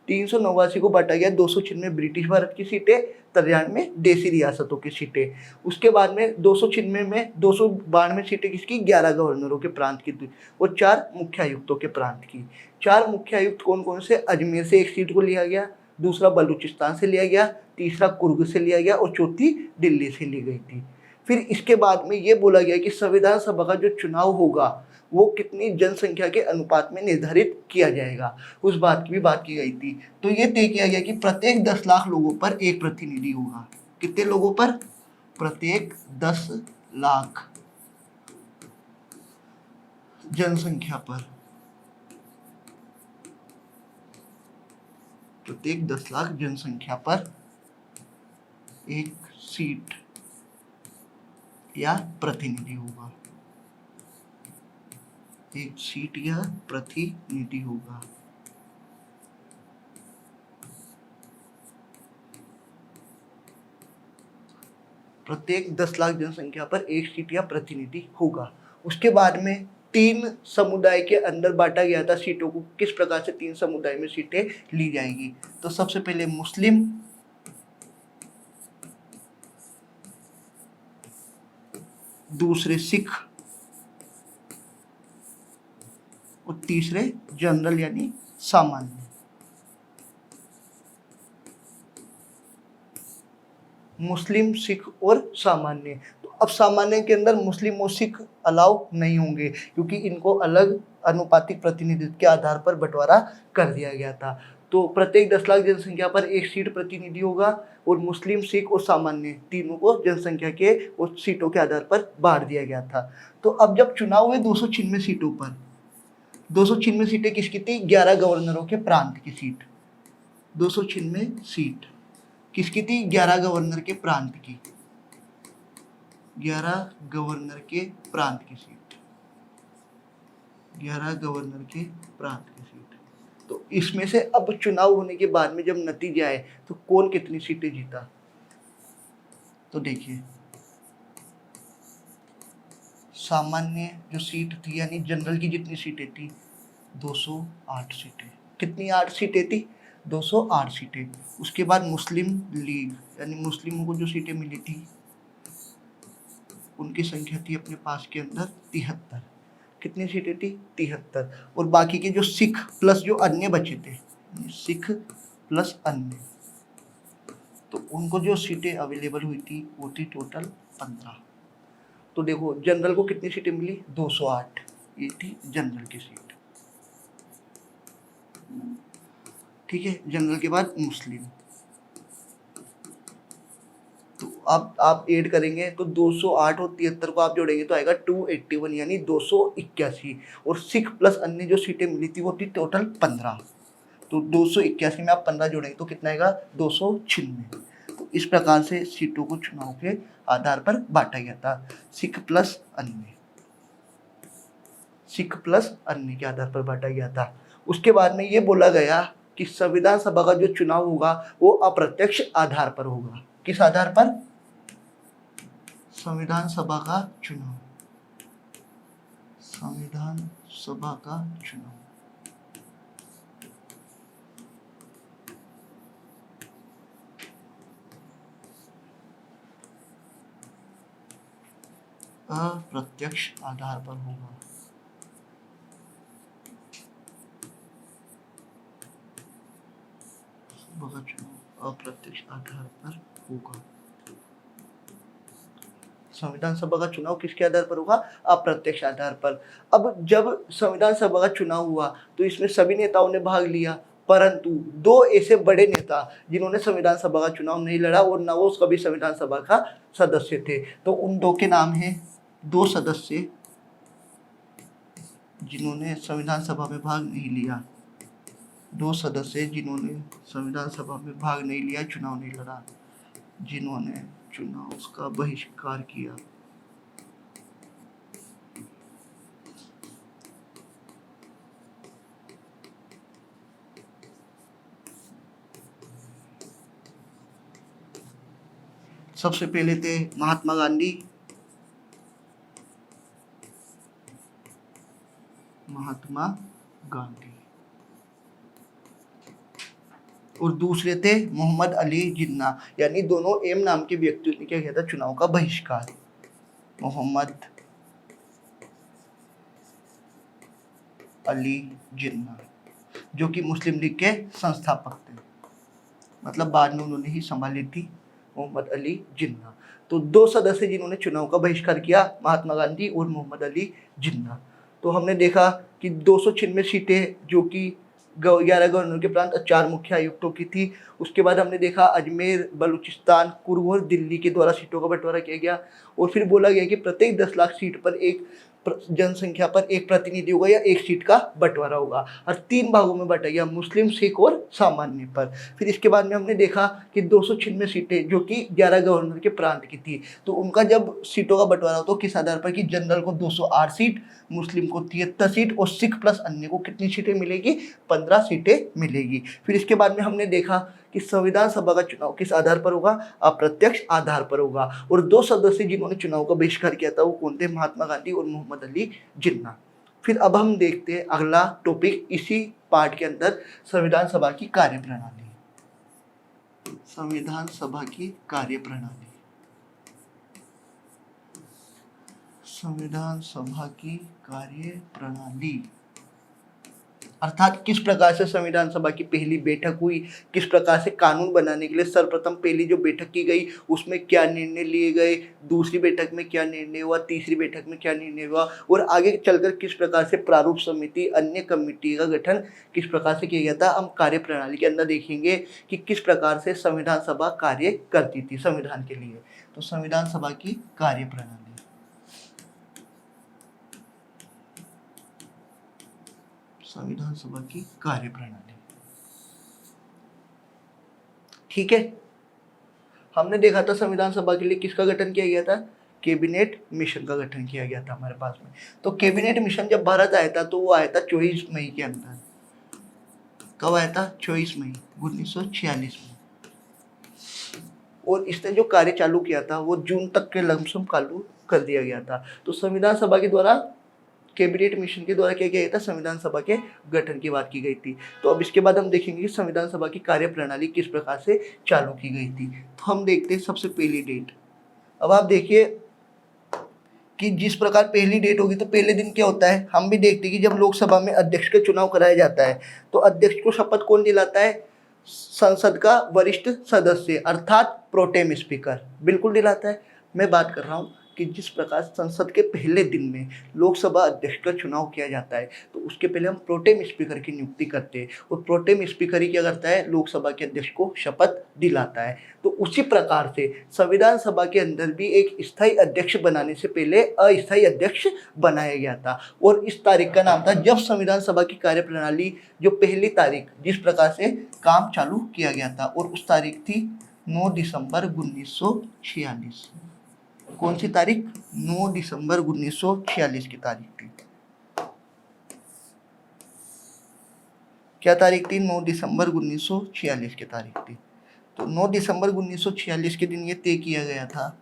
389 को बांटा गया, 296 ब्रिटिश भारत की सीटें, 93 देसी रियासतों की सीटें। उसके बाद में 296 में 292 सीटें किसकी, 11 गवर्नरों के प्रांत की थी, और 4 मुख्य आयुक्तों के प्रांत की। 4 मुख्य आयुक्त कौन कौन से, अजमेर से एक सीट को लिया गया, दूसरा बलूचिस्तान से लिया गया, तीसरा कुर्ग से लिया गया, और चौथी दिल्ली से ली गई थी। फिर इसके बाद में ये बोला गया कि संविधान सभा का जो चुनाव होगा वो कितनी जनसंख्या के अनुपात में निर्धारित किया जाएगा, उस बात की भी बात की गई थी। तो ये तय किया गया कि प्रत्येक 10 लाख लोगों पर एक प्रतिनिधि होगा। कितने लोगों पर, प्रत्येक 10 लाख जनसंख्या पर, प्रत्येक 10 लाख जनसंख्या पर एक सीट या प्रतिनिधि होगा, एक सीट या प्रतिनिधि होगा। प्रत्येक 10 लाख जनसंख्या पर एक सीट या प्रतिनिधि होगा। उसके बाद में 3 समुदाय के अंदर बांटा गया था सीटों को, किस प्रकार से 3 समुदाय में सीटें ली जाएगी। तो सबसे पहले मुस्लिम, दूसरे सिख, और तीसरे जनरल यानी सामान्य। मुस्लिम, सिख और सामान्य। तो अब सामान्य के अंदर मुस्लिम और सिख अलाउ नहीं होंगे क्योंकि इनको अलग अनुपातिक प्रतिनिधित्व के आधार पर बंटवारा कर दिया गया था। तो प्रत्येक 10 लाख जनसंख्या पर एक सीट प्रतिनिधि होगा, और मुस्लिम, सिख और सामान्य तीनों को जनसंख्या के और सीटों के आधार पर बांट दिया गया था। तो अब जब चुनाव हुए 296 सीटों पर, 296 सीटें किसकी थी, 11 गवर्नरों के प्रांत की सीट। 296 सीट किसकी थी, 11 गवर्नर के प्रांत की, 11 गवर्नर के प्रांत की सीट, 11 गवर्नर के प्रांत की सीट। तो इसमें से अब चुनाव होने के बाद में जब नतीजे आए तो कौन कितनी सीटें जीता, तो देखिए सामान्य जो सीट थी यानी जनरल की जितनी सीटें थी 208 सीटें। कितनी, 8 सीटें थी, 208 सीटें। उसके बाद मुस्लिम लीग यानी मुस्लिमों को जो सीटें मिली थी उनकी संख्या थी अपने पास के अंदर 73। कितनी सीटें थी, 73। और बाकी के जो सिख प्लस जो अन्य बचे थे, सिख प्लस अन्य, तो उनको जो सीटें अवेलेबल हुई थी वो थी टोटल 15। तो देखो जनरल को कितनी सीटें मिली, 208, ये थी जनरल की सीट। ठीक है, जनरल के बाद मुस्लिम। तो अब आप ऐड करेंगे तो 208 और 73 को आप जोड़ेंगे तो आएगा 281 यानी 281। और सिख प्लस अन्य जो सीटें मिली थी वो थी टोटल 15। तो 281 में आप 15 जोड़ेंगे तो कितना आएगा, 296। तो इस प्रकार से सीटों को चुनाव के आधार पर बांटा गया था, सिख प्लस अन्य, सिख प्लस अन्य के आधार पर बांटा गया था। उसके बाद में ये बोला गया कि संविधान सभा का जो चुनाव होगा वो अप्रत्यक्ष आधार पर होगा। किस आधार पर, संविधान सभा का चुनाव, संविधान सभा का चुनाव अप्रत्यक्ष आधार पर होगा। चुनाव अप्रत्यक्ष आधार पर होगा। संविधान सभा का चुनाव किसके आधार पर होगा, अप्रत्यक्ष आधार पर। अब जब संविधान सभा का चुनाव हुआ तो इसमें सभी नेताओं ने भाग लिया परंतु दो ऐसे बड़े नेता जिन्होंने संविधान सभा का चुनाव नहीं लड़ा और न वो कभी संविधान सभा का सदस्य थे, तो उन दो के नाम हैं, दो सदस्य जिन्होंने संविधान सभा में भाग नहीं लिया, दो सदस्य जिन्होंने संविधान सभा में भाग नहीं लिया, चुनाव नहीं लड़ा, जिन्होंने चुनाव का बहिष्कार किया। सबसे पहले थे महात्मा गांधी, और दूसरे थे मोहम्मद अली जिन्ना, यानी दोनों एम नाम के व्यक्तियों ने क्या किया था, चुनाव का बहिष्कार। मोहम्मद अली जिन्ना जो कि मुस्लिम लीग के संस्थापक थे, मतलब बाद में उन्होंने ही संभाली थी, मोहम्मद अली जिन्ना। तो दो सदस्य जिन्होंने चुनाव का बहिष्कार किया, महात्मा गांधी और मोहम्मद अली जिन्ना। तो हमने देखा कि 296 सीटें जो कि 11 गवर्नर के प्रांत 4 मुख्य आयुक्तों की थी। उसके बाद हमने देखा अजमेर, बलूचिस्तान, कुर्ग और दिल्ली के द्वारा सीटों का बंटवारा किया गया, और फिर बोला गया कि प्रत्येक 10 लाख सीट पर एक जनसंख्या पर एक प्रतिनिधि होगा या एक सीट का बंटवारा होगा, और 3 भागों में बांटा गया, मुस्लिम, सिख और सामान्य पर। फिर इसके बाद में हमने देखा कि 296 सीटें जो कि 11 गवर्नर के प्रांत की थी, तो उनका जब सीटों का बंटवारा हो तो किस आधार पर कि जनरल को 208 सीट, मुस्लिम को 73 सीट और सिख प्लस अन्य को कितनी सीटें मिलेगी, 15 सीटें मिलेगी। फिर इसके बाद में हमने देखा कि संविधान सभा का चुनाव किस आधार पर होगा, अप्रत्यक्ष आधार पर होगा, और 2 सदस्य जिन्होंने चुनाव का बहिष्कार किया था वो कौन थे, महात्मा गांधी और मोहम्मद अली जिन्ना। फिर अब हम देखते हैं अगला टॉपिक इसी पार्ट के अंदर, संविधान सभा की कार्यप्रणाली। संविधान सभा की कार्यप्रणाली, संविधान सभा की कार्यप्रणाली अर्थात किस प्रकार से संविधान सभा की पहली बैठक हुई, किस प्रकार से कानून बनाने के लिए सर्वप्रथम पहली जो बैठक की गई उसमें क्या निर्णय लिए गए, दूसरी बैठक में क्या निर्णय हुआ, तीसरी बैठक में क्या निर्णय हुआ, और आगे चलकर किस प्रकार से प्रारूप समिति, अन्य कमेटी का गठन किस प्रकार से किया गया था। हम कार्यप्रणाली के अंदर देखेंगे कि किस प्रकार से संविधान सभा कार्य करती थी संविधान के लिए। तो संविधान सभा की कार्यप्रणाली, संविधान सभा की कार्यप्रणाली, ठीक है। हमने देखा था संविधान सभा के लिए किसका गठन किया गया था, कैबिनेट मिशन का गठन किया गया था हमारे पास में। तो कैबिनेट मिशन जब भारत आया था तो वो आया था 24 मई के अंदर। कब आया था, 24 मई 1946 में, और इसने जो कार्य चालू किया था वो जून तक के लमसम चालू कर दिया गया था। तो संविधान सभा के द्वारा, कैबिनेट मिशन के द्वारा क्या किया गया था, संविधान सभा के गठन की बात की गई थी। तो अब इसके बाद हम देखेंगे कि संविधान सभा की कार्यप्रणाली किस प्रकार से चालू की गई थी। तो हम देखते हैं सबसे पहली डेट। अब आप देखिए कि जिस प्रकार पहली डेट होगी तो पहले दिन क्या होता है, हम भी देखते हैं कि जब लोकसभा में अध्यक्ष का चुनाव कराया जाता है तो अध्यक्ष को शपथ कौन दिलाता है, संसद का वरिष्ठ सदस्य अर्थात प्रोटेम स्पीकर बिल्कुल दिलाता है। मैं बात कर रहा हूँ कि जिस प्रकार संसद के पहले दिन में लोकसभा अध्यक्ष का चुनाव किया जाता है तो उसके पहले हम प्रोटेम स्पीकर की नियुक्ति करते हैं, और प्रोटेम स्पीकर ही क्या करता है, लोकसभा के अध्यक्ष को शपथ दिलाता है। तो उसी प्रकार से संविधान सभा के अंदर भी एक स्थायी अध्यक्ष बनाने से पहले अस्थायी अध्यक्ष बनाया गया था, और इस तारीख का नाम था जब संविधान सभा की कार्यप्रणाली जो पहली तारीख जिस प्रकार से काम चालू किया गया था, और उस तारीख थी 9 दिसंबर 1946। कौन सी तारीख, 9 दिसंबर 1946 की तारीख थी। क्या तारीख थी, 9 दिसंबर 1946 की तारीख थी। तो 9 दिसंबर 1946 के दिन ये तय किया गया था।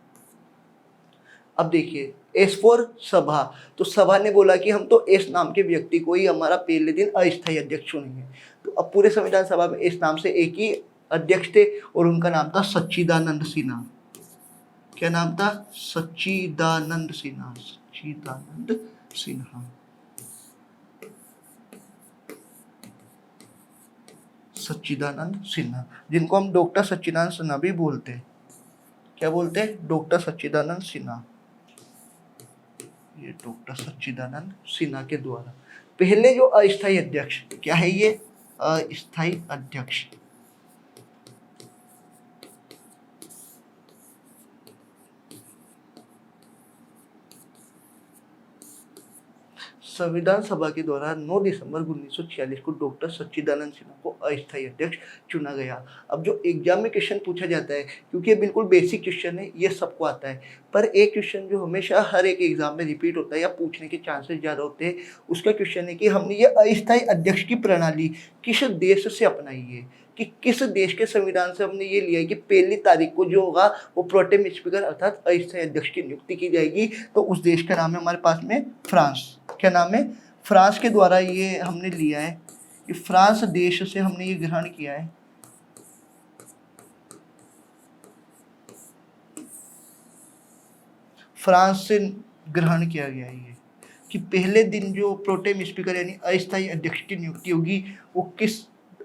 अब देखिए एस फॉर सभा, तो सभा ने बोला कि हम तो एस नाम के व्यक्ति को ही हमारा पहले दिन अस्थायी अध्यक्ष चुनेंगे। तो अब पूरे संविधान सभा में एस नाम से एक ही अध्यक्ष थे और उनका नाम था सच्चिदानंद सिन्हा। क्या नाम था, सच्चिदानंद सिन्हा, सच्चिदानंद सिन्हा, सच्चिदानंद सिन्हा, जिनको हम डॉक्टर सच्चिदानंद सिन्हा भी बोलते हैं। क्या बोलते हैं, डॉक्टर सच्चिदानंद सिन्हा। ये डॉक्टर सच्चिदानंद सिन्हा के द्वारा पहले जो अस्थायी अध्यक्ष, क्या है ये अस्थायी अध्यक्ष। संविधान सभा के द्वारा 9 दिसंबर 1946 को डॉक्टर सच्चिदानंद सिन्हा को अस्थायी अध्यक्ष चुना गया। अब जो एग्जाम में क्वेश्चन पूछा जाता है, क्योंकि ये बिल्कुल बेसिक क्वेश्चन है, ये सबको आता है, पर एक क्वेश्चन जो हमेशा हर एक एग्जाम में रिपीट होता है या पूछने के चांसेस ज़्यादा होते हैं, उसका क्वेश्चन है कि हमने ये अस्थायी अध्यक्ष की प्रणाली किस देश से अपनाई है, कि किस देश के संविधान से हमने ये लिया है कि पहली तारीख को जो होगा वो प्रोटेम स्पीकर अर्थात अस्थायी अध्यक्ष की नियुक्ति की जाएगी। तो उस देश का नाम है हमारे पास में फ्रांस। क्या नाम है? फ्रांस के द्वारा ये हमने लिया है, कि फ्रांस देश से हमने ये ग्रहण किया है। फ्रांस से ग्रहण किया गया है ये, कि पहले दिन जो प्रोटेम स्पीकर यानी अस्थायी अध्यक्ष की नियुक्ति होगी वो किस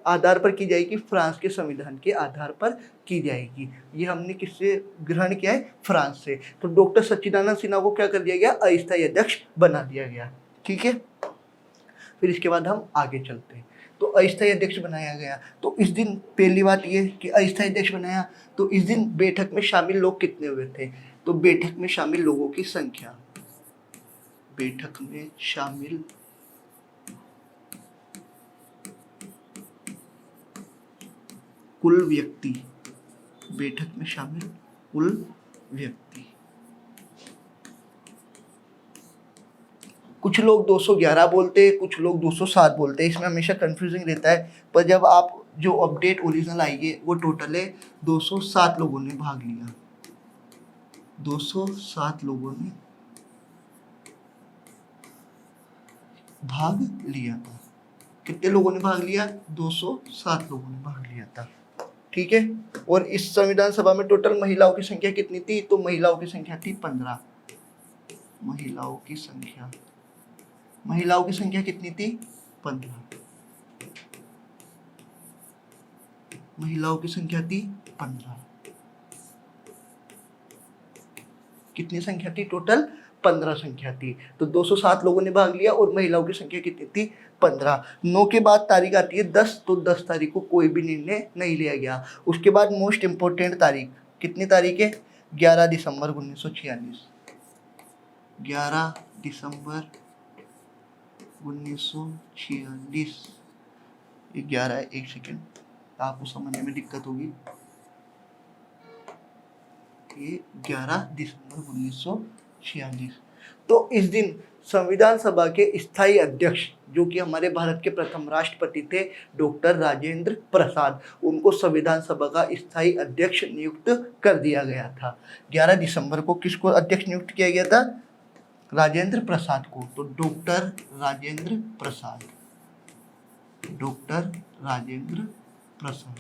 आधार पर की जाएगी? फ्रांस के संविधान के आधार पर की जाएगी। ये हमने किससे ग्रहण किया है? फ्रांस से। तो डॉक्टर सच्चिदानंद सिन्हा को क्या कर दिया गया? अस्थायी अध्यक्ष बना दिया गया। ठीक है, फिर इसके बाद हम आगे चलते हैं। तो अस्थायी अध्यक्ष बनाया गया, तो इस दिन पहली बात ये कि अस्थायी अध्यक्ष बनाया, तो इस दिन बैठक में शामिल लोग कितने हुए थे? तो बैठक में शामिल लोगों की संख्या, बैठक में शामिल कुल व्यक्ति, बैठक में शामिल कुल व्यक्ति, कुछ लोग 211 बोलते हैं, कुछ लोग 207 बोलते हैं, इसमें हमेशा कंफ्यूजिंग रहता है, पर जब आप जो अपडेट ओरिजिनल आएगी वो टोटल है 207 लोगों ने भाग लिया, 207 लोगों ने भाग लिया था। कितने लोगों ने भाग लिया? 207 लोगों ने भाग लिया था। ठीक है, और इस संविधान सभा में टोटल महिलाओं की संख्या कितनी थी? तो महिलाओं की संख्या थी 15। महिलाओं की संख्या कितनी थी? 15। महिलाओं की संख्या थी 15। कितनी संख्या थी? टोटल 15 संख्या थी। तो 207 लोगों ने भाग लिया और महिलाओं की संख्या कितनी थी? 15। 9 के बाद तारीख आती है 10, तो 10 तारीख को कोई भी निर्णय नहीं लिया गया। उसके बाद मोस्ट इंपोर्टेंट तारीख, कितनी तारीख है? 11 दिसंबर 1946। 11 दिसंबर 1946। 11, एक सेकेंड, आपको समझने में दिक्कत होगी। ये 11 दिसंबर 1946। तो इस दिन संविधान सभा के स्थायी अध्यक्ष, जो कि हमारे भारत के प्रथम राष्ट्रपति थे डॉक्टर राजेंद्र प्रसाद, उनको संविधान सभा का स्थायी अध्यक्ष नियुक्त कर दिया गया था। 11 दिसंबर को किसको अध्यक्ष नियुक्त किया गया था? राजेंद्र प्रसाद को। तो डॉक्टर राजेंद्र प्रसाद, डॉक्टर राजेंद्र प्रसाद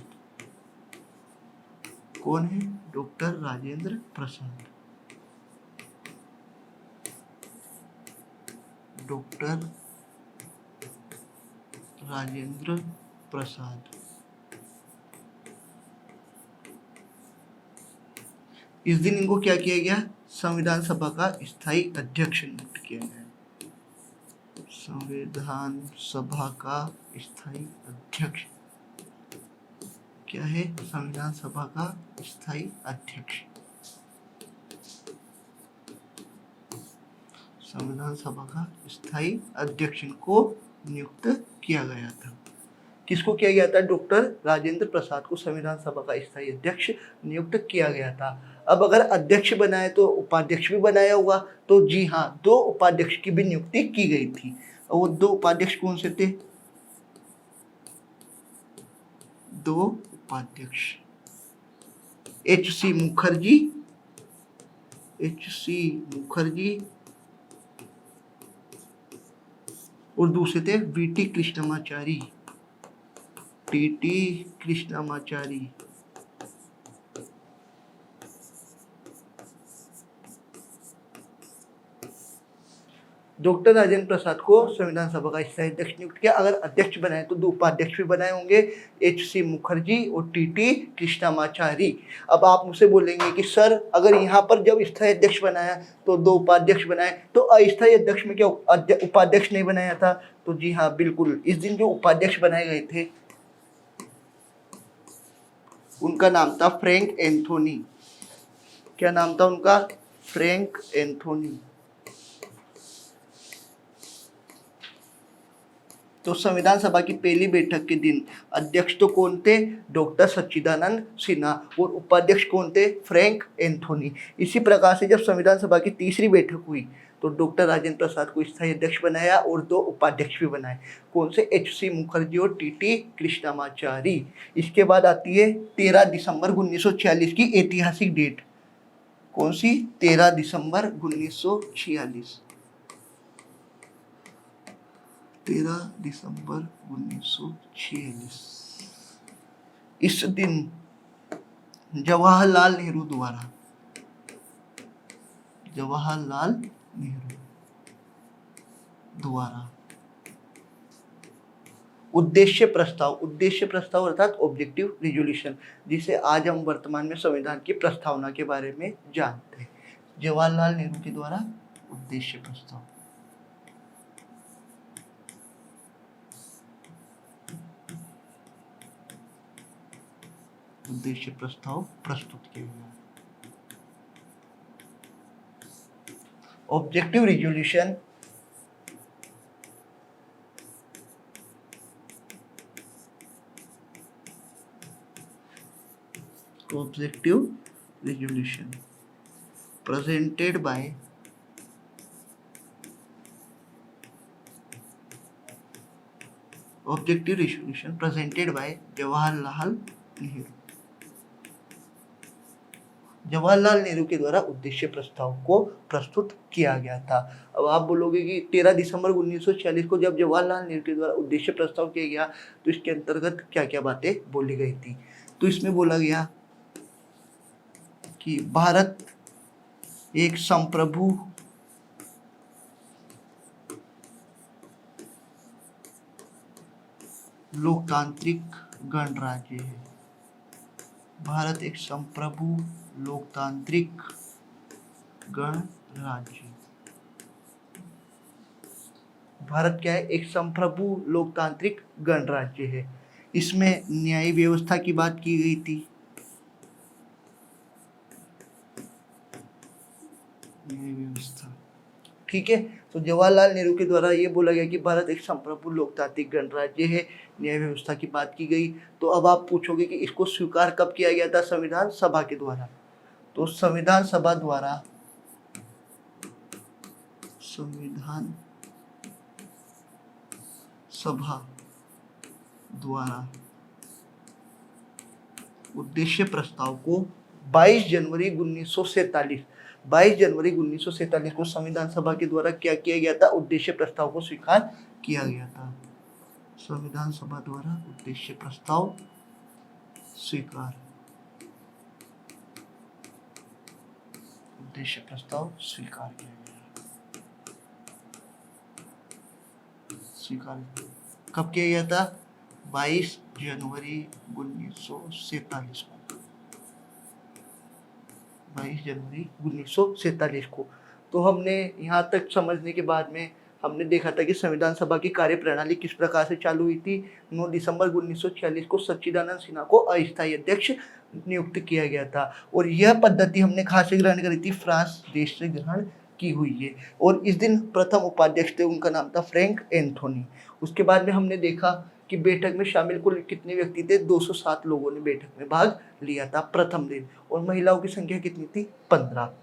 कौन है? डॉक्टर राजेंद्र प्रसाद, डॉक्टर राजेंद्र प्रसाद। इस दिन इनको क्या किया गया? संविधान सभा का स्थायी अध्यक्ष नियुक्त किया गया। संविधान सभा का स्थायी अध्यक्ष क्या है? संविधान सभा का स्थायी अध्यक्ष। संविधान सभा का स्थायी अध्यक्ष को नियुक्त किया गया था। किसको किया गया था? डॉक्टर राजेंद्र प्रसाद को संविधान सभा का स्थायी अध्यक्ष नियुक्त किया गया था। अब अगर अध्यक्ष बनाए तो उपाध्यक्ष भी बनाया होगा, तो जी हाँ, 2 उपाध्यक्ष की भी नियुक्ति की गई थी। और वो 2 उपाध्यक्ष कौन से थे? 2 उपाध्यक्ष, H.C. मुखर्जी और दूसरे थे V.T. Krishnamachari, T.T. Krishnamachari. Doctor Rajendra Prasad को संविधान सभा का स्थायी अध्यक्ष नियुक्त किया। अगर अध्यक्ष बनाए तो 2 उपाध्यक्ष भी बनाए होंगे, H.C. मुखर्जी और T.T. कृष्णमाचारी। अब आप मुझसे बोलेंगे कि सर अगर यहाँ पर जब स्थायी अध्यक्ष बनाया तो 2 उपाध्यक्ष बनाए, तो अस्थायी अध्यक्ष में क्या उपाध्यक्ष नहीं बनाया था? तो जी हाँ, बिल्कुल, इस दिन जो उपाध्यक्ष बनाए गए थे उनका नाम था फ्रैंक एंथोनी। क्या नाम था उनका? Frank Anthony. तो संविधान सभा की पहली बैठक के दिन अध्यक्ष तो कौन थे? डॉक्टर सच्चिदानंद सिन्हा। और उपाध्यक्ष कौन थे? Frank Anthony. इसी प्रकार से जब संविधान सभा की तीसरी बैठक हुई तो डॉक्टर राजेंद्र प्रसाद को स्थायी अध्यक्ष बनाया और 2 उपाध्यक्ष भी बनाए। कौन से? एच.सी. मुखर्जी और टी.टी. कृष्णमाचारी। इसके बाद आती है 13 दिसंबर 1946 की ऐतिहासिक डेट। कौन सी? 13 दिसंबर 1946। 13 दिसंबर 1946। इस दिन जवाहरलाल नेहरू द्वारा उद्देश्य प्रस्ताव अर्थात ऑब्जेक्टिव रिजोल्यूशन, जिसे आज हम वर्तमान में संविधान की प्रस्तावना के बारे में जानते हैं। जवाहरलाल नेहरू के द्वारा उद्देश्य प्रस्ताव प्रस्तुत किया गया। Objective resolution presented by Jawaharlal Nehru. Jawaharlal Nehru के द्वारा उद्देश्य प्रस्ताव को प्रस्तुत किया गया था। अब आप बोलोगे कि 13 दिसंबर 1946 को जब जवाहरलाल नेहरू के द्वारा उद्देश्य प्रस्ताव किया गया तो इसके अंतर्गत क्या क्या बातें बोली गई थी? तो इसमें बोला गया कि भारत एक संप्रभु लोकतांत्रिक गणराज्य है। भारत एक संप्रभु लोकतांत्रिक गणराज्य। भारत क्या है? एक संप्रभु लोकतांत्रिक गणराज्य है। इसमें न्याय व्यवस्था की बात की गई थी। न्याय व्यवस्था, ठीक है। तो जवाहरलाल नेहरू के द्वारा ये बोला गया कि भारत एक संप्रभु लोकतांत्रिक गणराज्य है। न्याय व्यवस्था की बात की गई। तो अब आप पूछोगे कि इसको स्वीकार कब किया गया था? संविधान सभा के द्वारा। तो संविधान सभा द्वारा उद्देश्य प्रस्ताव को 22 जनवरी 1947 को संविधान सभा के द्वारा क्या किया गया था? उद्देश्य प्रस्ताव को स्वीकार किया गया था। संविधान सभा द्वारा उद्देश्य प्रस्ताव स्वीकार किया गया। कब किया गया था? 22 जनवरी 1947 को। 22 जनवरी 1947 को। तो हमने यहाँ तक समझने के बाद में हमने देखा था कि संविधान सभा की कार्यप्रणाली किस प्रकार से चालू हुई थी। 9 दिसंबर 1946 को सच्चिदानंद सिन्हा को अस्थायी अध्यक्ष नियुक्त किया गया था और यह पद्धति हमने कहाँ से ग्रहण करी थी? फ्रांस देश से ग्रहण की हुई है। और इस दिन प्रथम उपाध्यक्ष थे, उनका नाम था फ्रैंक एंथोनी। उसके बाद में हमने देखा कि बैठक में शामिल कुल कितने व्यक्ति थे? 207 लोगों ने बैठक में भाग लिया था प्रथम दिन, और महिलाओं की संख्या कितनी थी? 15।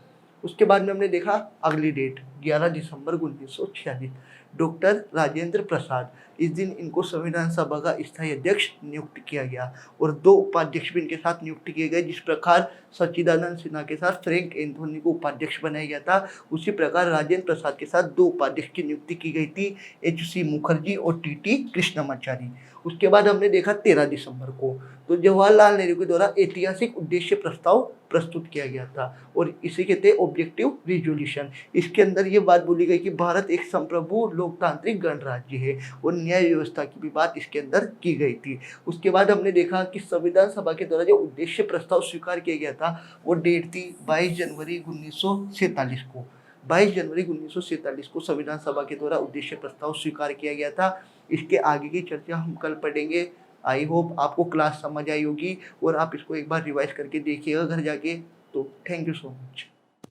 उसके बाद में हमने देखा अगली डेट 11 दिसंबर 1946, डॉक्टर राजेंद्र प्रसाद, इस दिन इनको संविधान सभा का स्थायी अध्यक्ष नियुक्त किया गया और 2 उपाध्यक्ष भी इनके साथ नियुक्त किए गए। जिस प्रकार सच्चिदानंद सिन्हा के साथ फ्रैंक एंथोनी को उपाध्यक्ष बनाया गया था, उसी प्रकार राजेंद्र प्रसाद के साथ 2 उपाध्यक्ष की नियुक्ति की गई थी, एच.सी. मुखर्जी और टी.टी. कृष्णमाचारी। उसके बाद हमने देखा 13 दिसंबर को तो जवाहरलाल नेहरू के द्वारा ऐतिहासिक उद्देश्य प्रस्ताव प्रस्तुत किया गया था और इसे कहते हैं ऑब्जेक्टिव रिजोल्यूशन। इसके अंदर ये बात बोली गई कि भारत एक संप्रभु लोकतांत्रिक गणराज्य है और न्याय व्यवस्था की भी बात इसके अंदर की गई थी। उसके बाद हमने देखा कि संविधान सभा के द्वारा जो उद्देश्य प्रस्ताव स्वीकार किया गया था वो डेट थी 22 जनवरी 1947 को। 22 जनवरी 1947 को संविधान सभा के द्वारा उद्देश्य प्रस्ताव स्वीकार किया गया था। इसके आगे की चर्चा हम कल पढ़ेंगे। आई होप आपको क्लास समझ आई होगी और आप इसको एक बार रिवाइज करके देखिएगा घर जाके। तो थैंक यू सो मच।